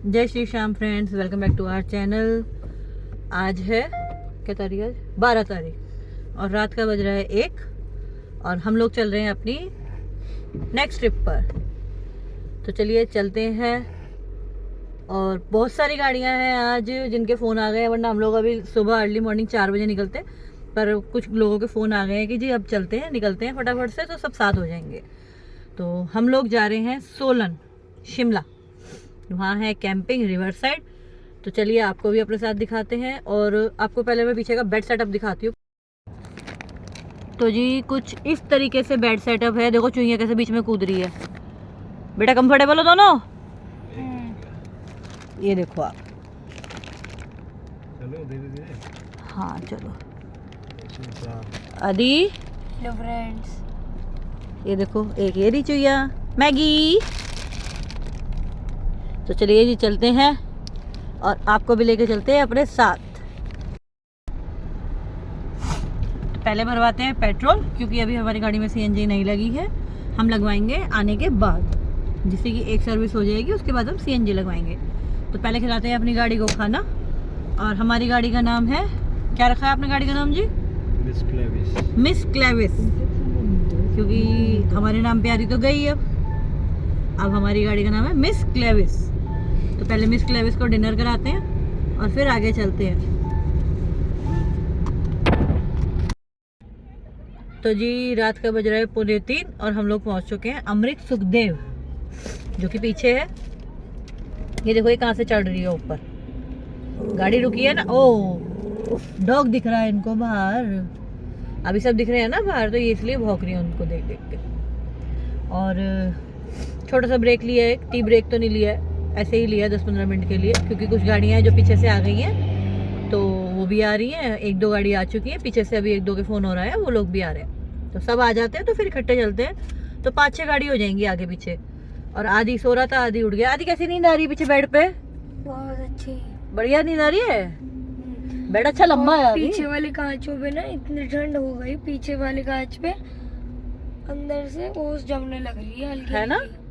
जय Shri Shyam friends, welcome back to our channel. आज है क्या तारीख है? 12 तारीख और रात का बज रहा है 1 और हम लोग चल रहे हैं अपनी नेक्स्ट ट्रिप पर। तो चलिए चलते हैं। और बहुत सारी गाड़ियां हैं आज जिनके फ़ोन आ गए हैं, वरना हम लोग अभी सुबह अर्ली मॉर्निंग 4 बजे निकलते, पर कुछ लोगों के फ़ोन आ गए हैं कि जी अब चलते हैं, निकलते हैं फटाफट से, तो सब साथ हो जाएंगे। तो हम लोग जा रहे हैं सोलन, शिमला। वहाँ है कैंपिंग रिवर साइड। तो चलिए आपको भी अपने साथ दिखाते हैं और आपको पहले मैं पीछे का बेड सेटअप दिखाती हूँ। तो जी कुछ इस तरीके से बेड सेटअप है। देखो चुईया कैसे बीच में कूद रही है। बेटा कंफर्टेबल हो दोनों? ये देखो आप। चलो धीरे धीरे। हाँ चलो। आदि हेलो फ्रेंड्स, ये देखो, एक ये रही चुईया मैगी। तो चलिए जी चलते हैं और आपको भी लेके चलते हैं अपने साथ। तो पहले भरवाते हैं पेट्रोल, क्योंकि अभी हमारी गाड़ी में सीएनजी नहीं लगी है। हम लगवाएंगे आने के बाद, जिससे कि एक सर्विस हो जाएगी, उसके बाद हम सीएनजी लगवाएंगे। तो पहले खिलाते हैं अपनी गाड़ी को खाना। और हमारी गाड़ी का नाम है, क्या रखा है आपने गाड़ी का नाम जी? Miss Clavis. मिस क्लेविस, क्योंकि हमारे नाम पे आ रही तो गई। अब हमारी गाड़ी का नाम है मिस क्लेविस। तो पहले मिस क्लेविस को डिनर कराते हैं और फिर आगे चलते हैं। तो जी रात का बज रहा है 2:45 और हम लोग पहुंच चुके हैं अमृत सुखदेव, जो कि पीछे है। ये देखो ये कहाँ से चढ़ रही है ऊपर। गाड़ी रुकी है ना। ओ डॉग दिख रहा है इनको बाहर, अभी सब दिख रहे हैं ना बाहर, तो ये इसलिए भौंक रही है उनको देख देख के। और छोटा सा ब्रेक लिया है, टी ब्रेक तो नहीं लिया है, ऐसे ही लिया 10-15 मिनट के लिए, क्योंकि कुछ गाड़ियाँ हैं जो पीछे से आ गई हैं, तो वो भी आ रही हैं। 1-2 गाड़ी आ चुकी है पीछे से, अभी 1-2 के फ़ोन हो रहा है, वो लोग भी आ रहे हैं। तो सब आ जाते हैं तो फिर इकट्ठे चलते हैं। तो 5-6 गाड़ी हो जाएंगी आगे पीछे। और आदि सो रहा था, आदि उठ गया। आदि कैसी नींद आ रही है पीछे बेड पे? बहुत अच्छी, बढ़िया नींद आ रही है। बेड अच्छा लंबा है। पीछे वाले कांचों पे ना इतनी ठंड हो गई, पीछे वाले कांच पे अंदर से ओस जमने लग रही है हल्की है ना? हल्की।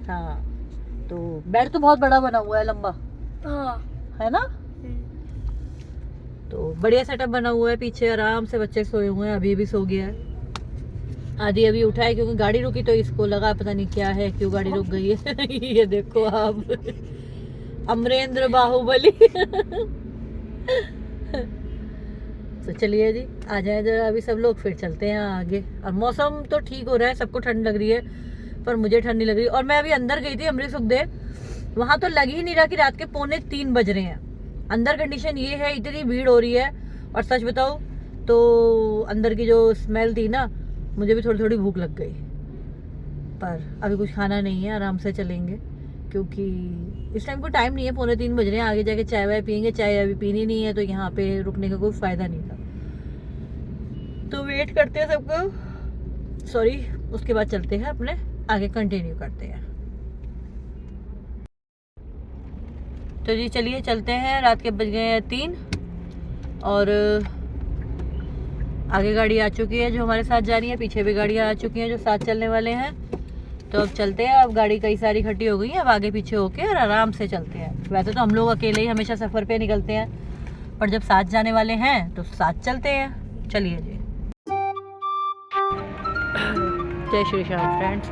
हाँ, तो बेड तो बहुत बड़ा बना हुआ है, लंबा हाँ। है ना? तो बढ़िया सेटअप बना हुआ है। पीछे आराम से बच्चे सोए हुए हैं, अभी भी सो गया है। आदि अभी उठा है क्योंकि गाड़ी रुकी, तो इसको लगा पता नहीं क्या है, क्यों गाड़ी रुक गई है। ये देखो आप, अमरेंद्र बाहुबली। तो चलिए जी आ जाए जरा अभी सब लोग, फिर चलते हैं आगे। और मौसम तो ठीक हो रहा है, सबको ठंड लग रही है, पर मुझे ठंड नहीं लग रही। और मैं अभी अंदर गई थी अमृत सुखदेव, वहाँ तो लग ही नहीं रहा कि रात के 2:45 बज रहे हैं। अंदर कंडीशन ये है, इतनी भीड़ हो रही है। और सच बताऊँ तो अंदर की जो स्मेल थी ना, मुझे भी थोड़ी थोड़ी भूख लग गई। पर अभी कुछ खाना नहीं है, आराम से चलेंगे, क्योंकि इस टाइम को टाइम नहीं है, 2:45 बज रहे हैं। आगे जाके चाय वाय पियेंगे, चाय अभी पीनी नहीं है, तो यहाँ पे रुकने का कोई फ़ायदा नहीं था। तो वेट करते हैं सबको, सॉरी, उसके बाद चलते हैं अपने आगे, कंटिन्यू करते हैं। तो जी चलिए चलते हैं। रात के बज गए हैं 3 और आगे गाड़ी आ चुकी है जो हमारे साथ जा रही है, पीछे भी गाड़ियाँ आ चुकी हैं जो साथ चलने वाले हैं। तो अब चलते हैं। अब गाड़ी कई सारी इकट्ठी हो गई है, अब आगे पीछे होके और आराम से चलते हैं। वैसे तो हम लोग अकेले ही हमेशा सफ़र पे निकलते हैं, पर जब साथ जाने वाले हैं तो साथ चलते हैं। चलिए जी। जय श्री श्याम फ्रेंड्स,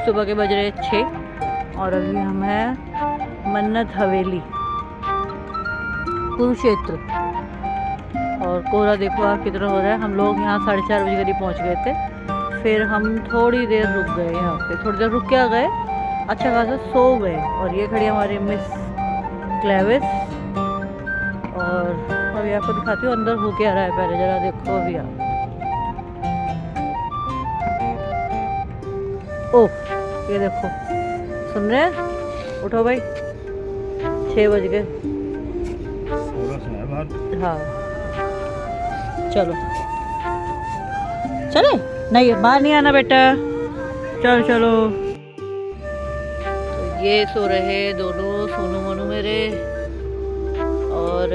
सुबह के बज रहे 6 और अभी हम हैं मन्नत हवेली, कुरुक्षेत्र। और कोहरा देखो आप कितना हो रहा है। हम लोग यहाँ 4:30 बजे करीब पहुँच गए थे, फिर हम थोड़ी देर रुक गए यहाँ पे, थोड़ी देर रुक के आ गए, अच्छा खासा सो गए। और ये खड़ी हमारी मिस क्लेविस। और अभी आपको दिखाती हूँ अंदर होके आ रहा है, पहले जरा देखो अभी आप। ओह ये देखो, सुन रहे हैं? उठो भाई, 6 बज गए। हाँ चलो चले। नहीं बाहर नहीं आना बेटा, चलो चलो। तो ये सो रहे दोनों, सोनू मोनू मेरे। और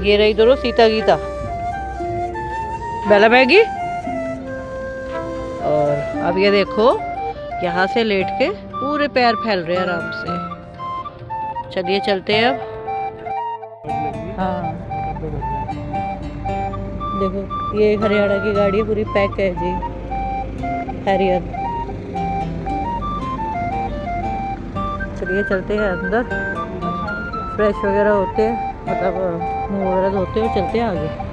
ये रही दोनों सीता गीता, बेला मैगी। और अब ये देखो यहाँ से लेट के पूरे पैर फैल रहे हैं आराम से। चलिए चलते हैं अब। हाँ देखो ये हरियाणा की गाड़ी है, पूरी पैक है जी, हैरियर। चलिए चलते हैं अंदर, फ्रेश वगैरह होते हैं, मतलब मुँह वगैरह धोते हैं, चलते हैं आगे।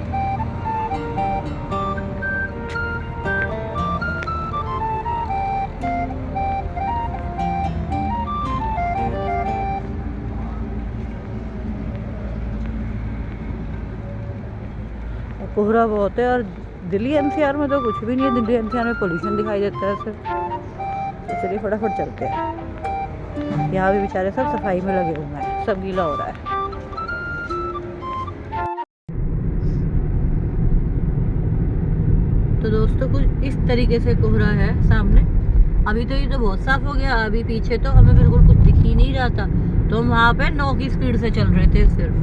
कोहरा बहुत है और दिल्ली एनसीआर में तो कुछ भी नहीं है। दिल्ली एनसीआर में पोल्यूशन दिखाई देता है सिर्फ। तो चलिए फटाफट चलते हैं। यहाँ भी बेचारे सब सफाई में लगे हुए हैं, सब गीला हो रहा है। तो दोस्तों कुछ इस तरीके से कोहरा है सामने। अभी तो ये तो बहुत साफ हो गया, अभी पीछे तो हमें बिल्कुल कुछ दिख ही नहीं रहा था। तो हम वहाँ पे 9 की स्पीड से चल रहे थे सिर्फ।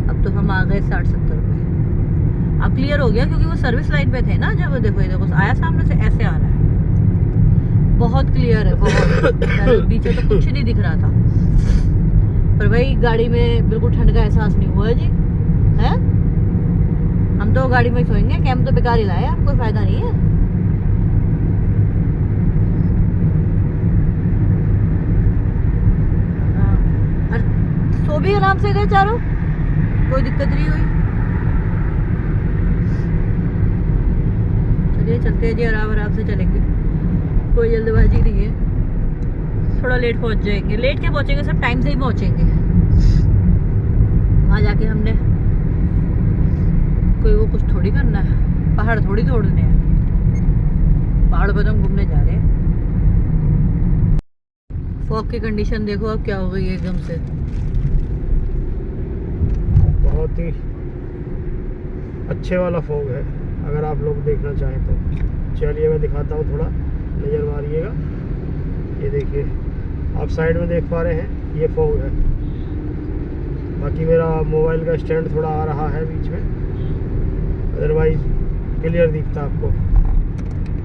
अब तो हम आ गए 60-70 पे। अब क्लियर हो गया क्योंकि वो सर्विस लाइन पे थे ना जब। देखो ये देखो आया सामने से, ऐसे आ रहा है, बहुत क्लियर है बहुत। पीछे तो कुछ नहीं दिख रहा था, पर भाई गाड़ी में बिल्कुल ठंड का एहसास नहीं हुआ जी। है हम तो गाड़ी में सोएंगे, कैंप तो बेकार ही लाया, कोई फायदा नहीं है। सो भी आराम से गए चारों, कोई दिक्कत नहीं हुई। चलिए चलते हैं जी, आराम से चलेंगे, कोई जल्दबाजी नहीं है। थोड़ा लेट पहुंच जाएंगे, लेट के पहुंचेंगे, सब टाइम से ही पहुंचेंगे। वहाँ जाके हमने कोई वो कुछ थोड़ी करना है, पहाड़ थोड़ी तोड़ने हैं। पहाड़ पर तो हम घूमने जा रहे हैं। फॉग की कंडीशन देखो अब क्या हो गई है एकदम से। बहुत ही अच्छे वाला फॉग है, अगर आप लोग देखना चाहें तो। चलिए मैं दिखाता हूँ, थोड़ा नज़र मारिएगा। ये देखिए आप साइड में देख पा रहे हैं, ये फॉग है। बाकी मेरा मोबाइल का स्टैंड थोड़ा आ रहा है बीच में, अदरवाइज क्लियर दिखता आपको।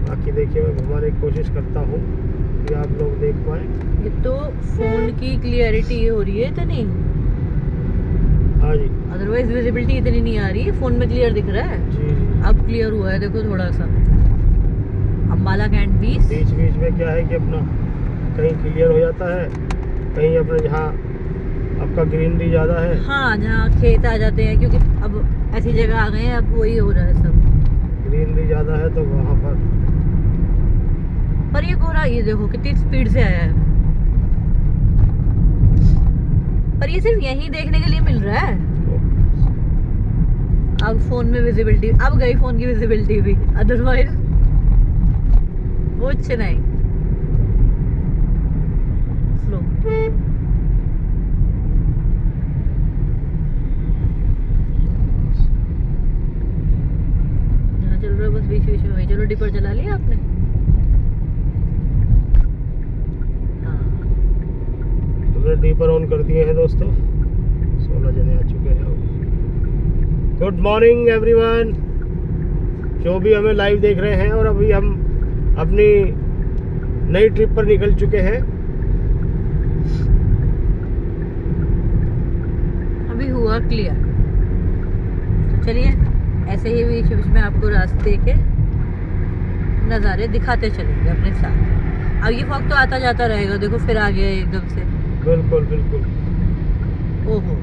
बाकी देखिए मैं घुमाने की कोशिश करता हूँ कि आप लोग देख पाएँ। ये तो फ़ोन की क्लियरिटी हो रही है इतनी, हाँ जी, अदरवाइज विजिबिलिटी इतनी नहीं आ रही है। फ़ोन में क्लियर दिख रहा है जी। अब क्लियर हुआ है, देखो थोड़ा सा। अम्बाला कैंट बीच बीच में क्या है कि अपना कहीं क्लियर हो जाता है, कहीं अपने जहाँ आपका ग्रीनरी ज़्यादा है, हाँ जहाँ खेत आ जाते हैं, क्योंकि अब ऐसी जगह आ गए हैं, अब वही हो रहा है सब। ग्रीनरी ज़्यादा है तो वहाँ पर ये कोहरा ये देखो कितनी स्पीड से आया है। पर ये सिर्फ यहीं देखने के लिए मिल रहा है। अब फोन में विजिबिलिटी, अब गई फोन की विजिबिलिटी भी, अदरवाइज कुछ नहीं। स्लो जहाँ चल रहा है बस बीच में वही। चलो डिपर चला लिया आपने? डीपर ऑन कर दिए हैं दोस्तों। 16 जने आ चुके हैं। गुड मॉर्निंग एवरीवन, जो भी हमें लाइव देख रहे हैं। और अभी हम अपनी नई ट्रिप पर निकल चुके हैं। अभी हुआ क्लियर। तो चलिए ऐसे ही बीच बीच में आपको रास्ते के नज़ारे दिखाते चलेंगे अपने साथ। अब ये फॉग तो आता जाता रहेगा, देखो फिर आ गया एकदम से। बिल्कुल बिल्कुल। ओहो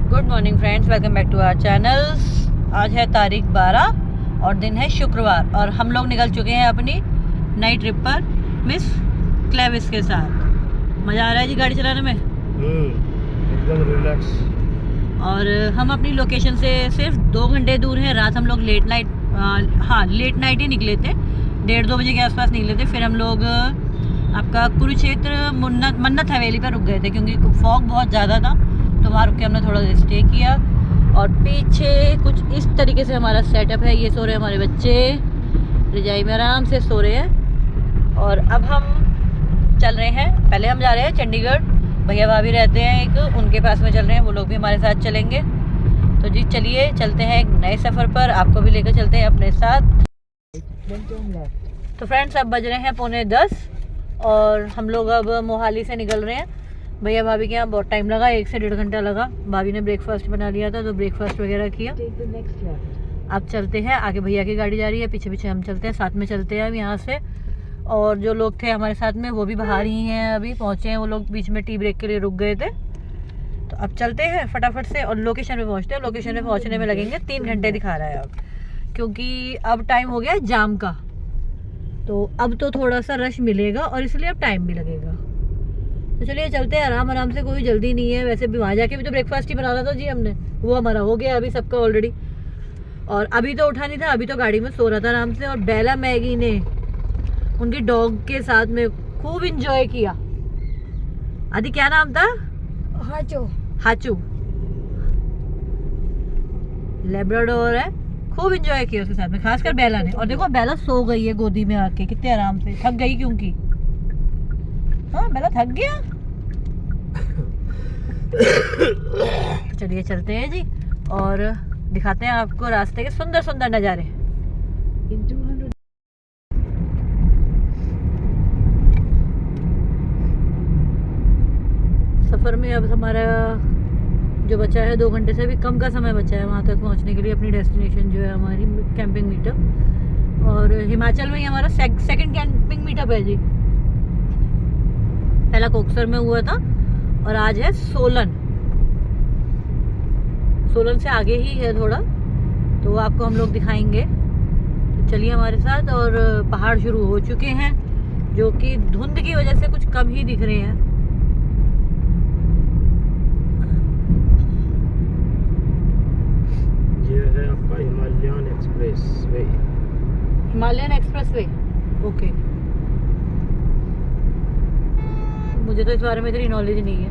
good morning friends, welcome back to our channel. आज है तारीख 12 और दिन है शुक्रवार, और हम लोग निकल चुके हैं अपनी नई ट्रिप पर मिस क्लेविस के साथ। मज़ा आ रहा है जी गाड़ी चलाने में, एकदम रिलैक्स। और हम अपनी लोकेशन से सिर्फ 2 घंटे दूर हैं। रात हम लोग लेट नाइट ही निकले थे, 1:30-2 बजे के आसपास निकले थे। फिर हम लोग आपका कुरुक्षेत्र मन्नत हवेली पर रुक गए थे, क्योंकि फॉग बहुत ज़्यादा था। तो वहाँ रुक के हमने थोड़ा देर स्टे किया। और पीछे कुछ इस तरीके से हमारा सेटअप है। ये सो रहे हैं हमारे बच्चे, रजाई में आराम से सो रहे हैं। और अब हम चल रहे हैं, पहले हम जा रहे हैं चंडीगढ़। भैया भाभी रहते हैं एक, उनके पास में चल रहे हैं, वो लोग भी हमारे साथ चलेंगे। तो जी चलिए चलते हैं एक नए सफ़र पर, आपको भी लेकर चलते हैं अपने साथ। तो फ्रेंड्स अब बज रहे हैं 9:45 और हम लोग अब मोहाली से निकल रहे हैं। भैया भाभी के यहाँ बहुत टाइम लगा, 1 से 1.5 घंटा लगा। भाभी ने ब्रेकफास्ट बना लिया था तो ब्रेकफास्ट वगैरह किया। अब चलते हैं, आगे भैया की गाड़ी जा रही है, पीछे पीछे हम चलते हैं, साथ में चलते हैं अब यहाँ से। और जो लोग थे हमारे साथ में वो भी बाहर ही हैं, अभी पहुँचे हैं वो लोग, बीच में टी ब्रेक के लिए रुक गए थे। तो अब चलते हैं फटाफट से और लोकेशन पे पहुँचते हैं। लोकेशन पे पहुँचने में लगेंगे 3 घंटे दिखा रहा है अब, क्योंकि अब टाइम हो गया है जाम का। तो अब तो थोड़ा सा रश मिलेगा और इसलिए अब टाइम भी लगेगा। तो चलिए चलते हैं आराम आराम से, कोई जल्दी नहीं है। वैसे भी वहाँ जाके भी तो ब्रेकफास्ट ही बनाना था जी हमने, वो हमारा हो गया अभी सबका ऑलरेडी। और अभी तो उठा नहीं था, अभी तो गाड़ी में सो रहा था आराम से। और बेला मैगी ने उनकी डॉग के साथ में खूब इंजॉय किया। आदि क्या नाम था? हाचू लेब्राडोर है, खूब इंजॉय किया उसके साथ में, खासकर बेला ने। और देखो बेला सो गई है गोदी में आके कितने आराम से, थक गई क्योंकि हाँ बेला थक गया। तो चलिए चलते हैं जी और दिखाते हैं आपको रास्ते के सुंदर सुंदर नज़ारे। सफ़र में अब हमारा जो बचा है 2 घंटे से भी कम का समय बचा है वहाँ तक पहुँचने के लिए, अपनी डेस्टिनेशन जो है हमारी कैंपिंग मीटअप। और हिमाचल में ही हमारा सेकंड कैंपिंग मीटअप है जी। पहला कोकसर में हुआ था और आज है सोलन। सोलन से आगे ही है थोड़ा, तो आपको हम लोग दिखाएंगे। तो चलिए हमारे साथ। और पहाड़ शुरू हो चुके हैं जो कि धुंध की वजह से कुछ कम ही दिख रहे हैं। ये है आपका Himalayan express way. Himalayan express way, okay. मुझे तो इस बारे में इतनी नॉलेज नहीं है।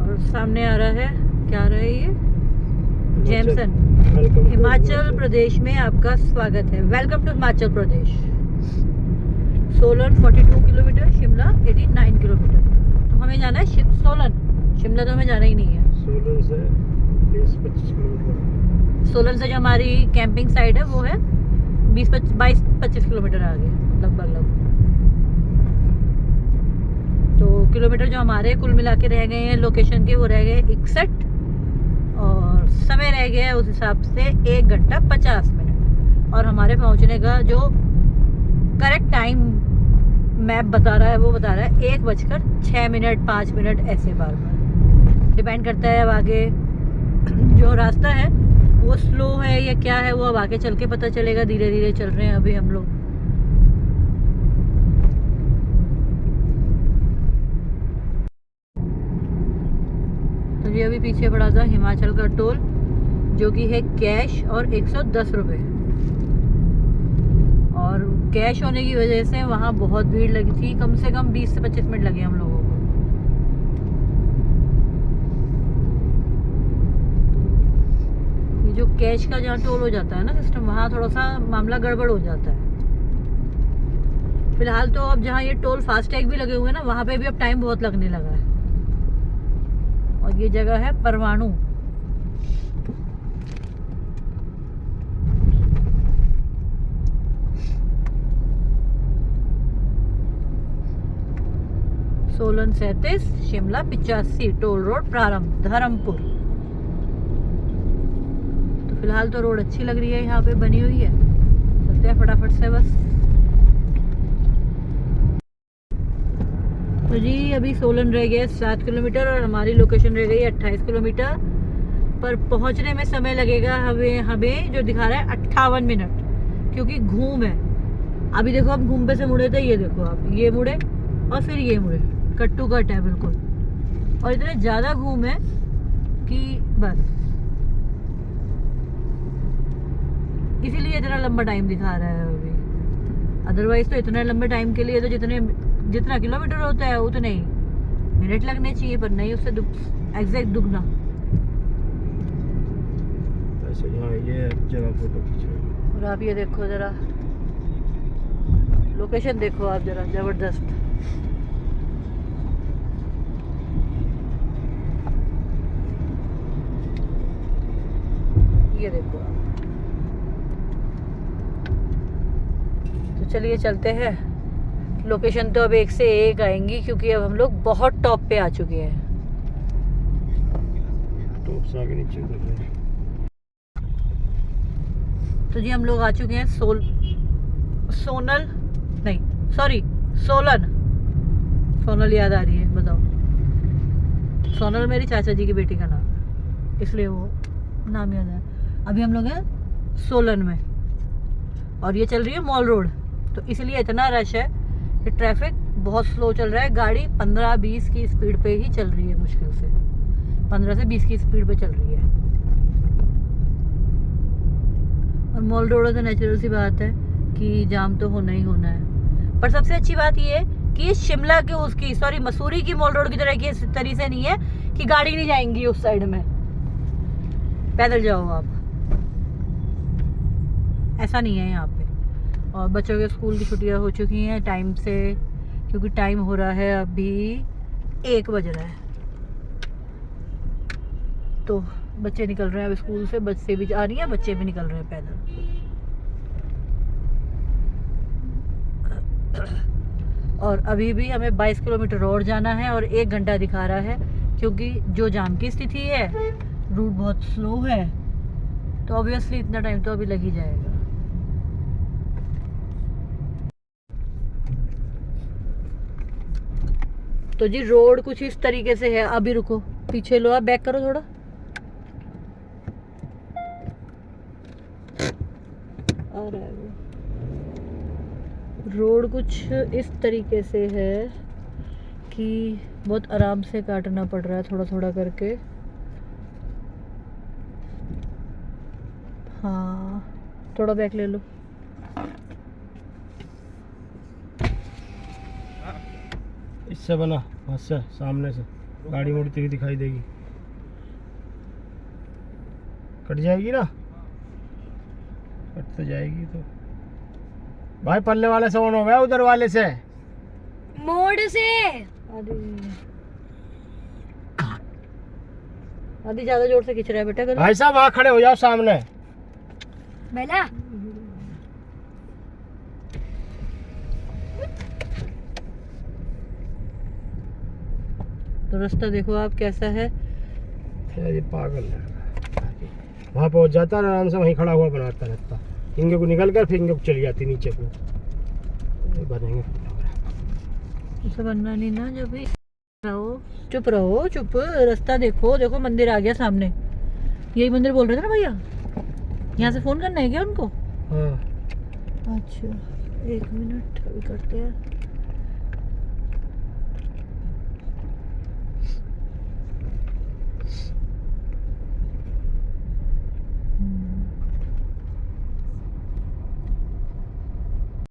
और सामने आ रहा है, क्या आ रहा है ये? जेमसन। हिमाचल प्रदेश में आपका स्वागत है, welcome to Himachal Pradesh. Solan 42 kilometre, Shimla 89 kilometre. तो हमें जाना है सोलन, शिमला तो हमें जाना ही नहीं है। सोलन से 20-25 किलोमीटर। सोलन से जो हमारी कैंपिंग साइट है वो है 22-25 किलोमीटर आगे लगभग। तो किलोमीटर जो हमारे कुल मिला के रह गए हैं लोकेशन के, वो रह गए 61 और समय रह गया है उस हिसाब से 1 घंटा 50 मिनट। और हमारे पहुंचने का जो करेक्ट टाइम मैप बता रहा है वो बता रहा है 1:06 5 मिनट, ऐसे बार बार डिपेंड करता है। अब आगे जो रास्ता है वो स्लो है या क्या है, वो अब आगे चल के पता चलेगा। धीरे धीरे चल रहे हैं अभी हम लोग। तो ये अभी पीछे पड़ा था हिमाचल का टोल, जो कि है कैश और 110 रुपये। और कैश होने की वजह से वहाँ बहुत भीड़ लगी थी, कम से कम 20 से 25 मिनट लगे हम लोगों को। ये जो कैश का जहाँ टोल हो जाता है ना सिस्टम, वहाँ थोड़ा सा मामला गड़बड़ हो जाता है। फिलहाल तो अब जहाँ ये टोल फास्टैग भी लगे हुए हैं ना, वहाँ पे भी अब टाइम बहुत लगने लगा है। और ये जगह है परवाणु। सोलन 37, शिमला 85, टोल रोड प्रारंभ धर्मपुर। तो फिलहाल तो रोड अच्छी लग रही है, यहाँ पे बनी हुई है। चलते हैं फटाफट से बस। तो जी अभी सोलन रह गया 7 किलोमीटर और हमारी लोकेशन रह गई 28 किलोमीटर। पर पहुंचने में समय लगेगा हमें जो दिखा रहा है 58 मिनट, क्योंकि घूम है। अभी देखो हम घूम पे से मुड़े थे, ये देखो आप, ये मुड़े और फिर ये मुड़े, कट टू कट है बिल्कुल। और इतने ज़्यादा घूम है कि बस इसीलिए इतना लंबा टाइम दिखा रहा है अभी। अदरवाइज तो इतने लंबे टाइम के लिए तो जितना किलोमीटर होता है उतने ही मिनट लगने चाहिए, पर नहीं, उससे एग्जैक्ट दुगना। ऐसे यहाँ ये जगह फोटो खींच रहे हैं। और और आप ये देखो जरा, लोकेशन देखो आप जरा, जबरदस्त। ये देखो आप। तो चलिए चलते हैं। लोकेशन तो अब एक से एक आएंगी क्योंकि अब हम लोग बहुत टॉप पे आ चुके हैं। टॉप से आगे नीचे उतर रहे हैं। तो जी हम लोग आ चुके हैं सोनल नहीं, सॉरी, सोलन। सोनल याद आ रही है, बताओ। सोनल मेरी चाचा जी की बेटी का नाम है, इसलिए वो नाम याद है। अभी हम लोग हैं सोलन में और ये चल रही है मॉल रोड, तो इसलिए इतना रश है कि ट्रैफिक बहुत स्लो चल रहा है। गाड़ी 15-20 की स्पीड पे ही चल रही है, मुश्किल से 15 से 20 की स्पीड पे चल रही है। और मॉल रोड तो नेचुरल सी बात है कि जाम तो होना ही होना है। पर सबसे अच्छी बात ये है कि ये शिमला के उसकी सॉरी मसूरी की मॉल रोड की तरह की तरीके से नहीं है कि गाड़ी नहीं जाएंगी उस साइड में, पैदल जाओ आप, ऐसा नहीं है यहाँ पे। और बच्चों के स्कूल की छुट्टियां हो चुकी हैं टाइम से, क्योंकि टाइम हो रहा है अभी 1 बज रहा है। तो बच्चे निकल रहे हैं अब स्कूल से, बच्चे भी आ रही हैं, बच्चे भी निकल रहे हैं पैदल। और अभी भी हमें 22 किलोमीटर और जाना है और 1 घंटा दिखा रहा है, क्योंकि जो जाम की स्थिति है, रूट बहुत स्लो है, तो ऑब्वियसली इतना टाइम तो अभी लग ही जाएगा। तो जी रोड कुछ इस तरीके से है। अभी रुको, पीछे लो आप, बैक करो थोड़ा। आ रहा है वो। रोड कुछ इस तरीके से है कि बहुत आराम से काटना पड़ रहा है, थोड़ा थोड़ा करके। हाँ, थोड़ा बैक ले लो। इससे बना, से सामने से गाड़ी मुड़ती हुई दिखाई देगी, कट जाएगी ना, कट तो जाएगी। तो भाई पल्ले वाले से ऑन हो गया, उधर वाले से मोड़ से। आदि ज्यादा जोर से खींच रहा है बेटा। गलत। भाई साहब वहाँ खड़े हो जाओ सामने। बेला तो रास्ता देखो आप कैसा है। ये पागल है, वहाँ पहुँच जाता है आराम से, वहीं खड़ा हुआ बनाता रहता, इंगे को निकल कर फिर इंगे को चली जाती नीचे को। ये बनेंगे उसे बनना नहीं ना, जब भी रहो चुप रहो, चुप। रास्ता देखो, देखो मंदिर आ गया सामने। यही मंदिर बोल रहे थे ना भैया, यहाँ से फोन करना है क्या उनको? हाँ। अच्छा 1 मिनट अभी करते हैं।